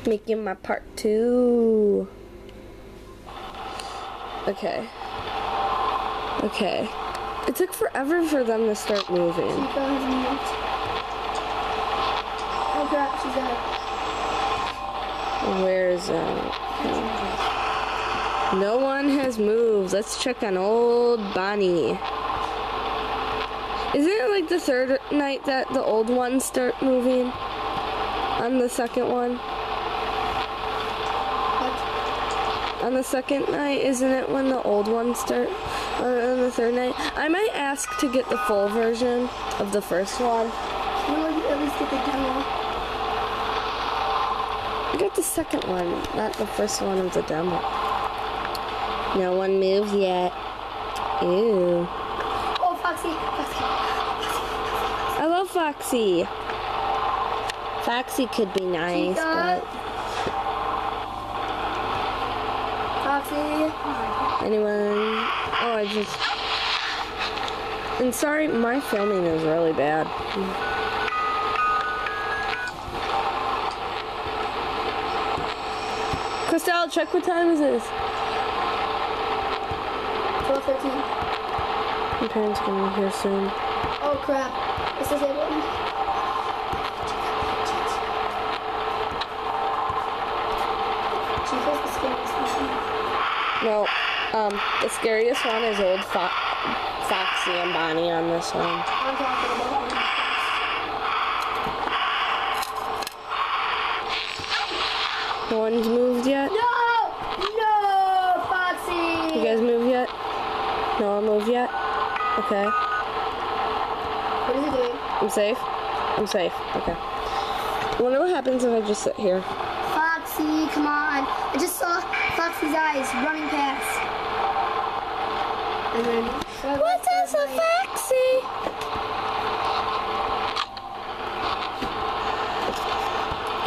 Making my part 2. Okay. Okay. It took forever for them to start moving. Chica has moved. Oh crap, she's out. Where's no one has moved. Let's check on old Bonnie. Isn't it like the third night that the old ones start moving? On the second one? What? On the second night, isn't it when the old ones start? Or on the third night? I might ask to get the full version of the first one. You know, at least get the demo. I got the second one, not the first one of the demo. No one moved yet. Ew. Oh, Foxy. Foxy. I love Foxy. Foxy could be nice, Chica. but Foxy. anyone? Oh, I just. And sorry, my filming is really bad. Christelle, check what time is this? 12:13. My parents coming here soon. Oh crap. This is it. Chica's the scariest one. No, the scariest one is old Foxy and Bonnie on this one. I'm talking about one. No one's moved yet? No! No, Foxy! You guys moved yet? No one moved yet? Okay. What is he doing? I'm safe? I'm safe. Okay. I wonder what happens if I just sit here. Foxy, come on. I just saw Foxy's eyes running past. And then... What is a Foxy?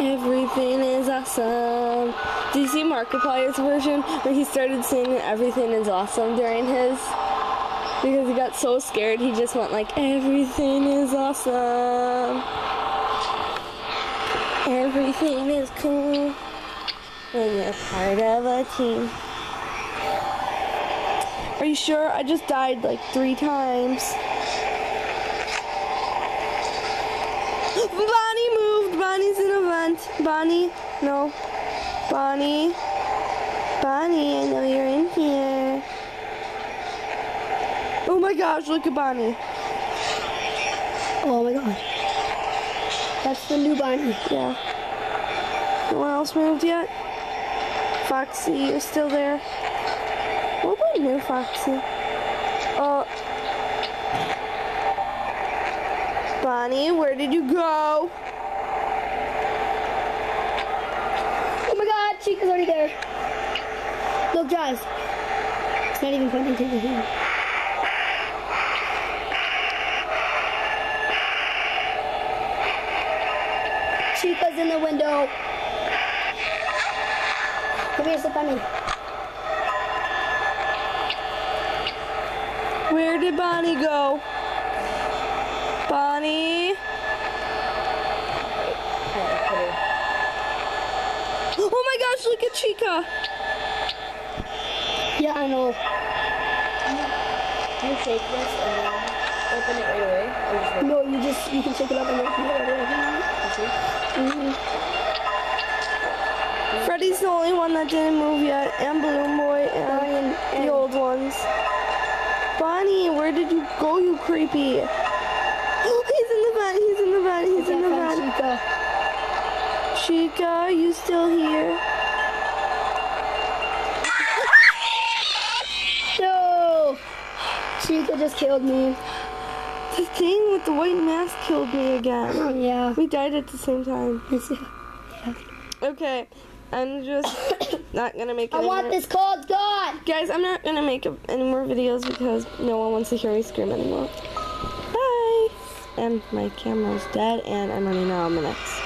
Everything is awesome. Do you see Markiplier's version where he started singing everything is awesome during his? Because he got so scared he just went like, everything is awesome. Everything is cool when you're part of a team. Are you sure? I just died like 3 times. Bonnie moved. Bonnie's in a vent. Bonnie, no. Bonnie. Bonnie, I know you're in here. Oh my gosh, look at Bonnie. Oh my god. That's the new Bonnie. Yeah. No one else moved yet? Foxy, you're still there. What about new Foxy? Oh. Bonnie, where did you go? Oh my god, Chica's already there. Look, guys. It's not even pointing to the thing. Chica's in the window. Come here, sit by me. Where did Bonnie go? Bonnie? Oh my gosh, look at Chica. Yeah, I know. Can you take this and then open it right away? Or just wait? No, you can take it up and open it right away. Freddy's the only one that didn't move yet, and Balloon Boy, and the old ones. Bonnie, where did you go, you creepy? Oh, he's in the vent, he's in the vent, he's in the vent. Chica. Chica, are you still here? No! Chica just killed me. The thing with the white mask killed me again. Yeah. We died at the same time. Yeah. Okay, I'm just not gonna make I any want more. this code gone! Guys, I'm not gonna make any more videos because no one wants to hear me scream anymore. Bye! And my camera's dead and I'm running out of minutes.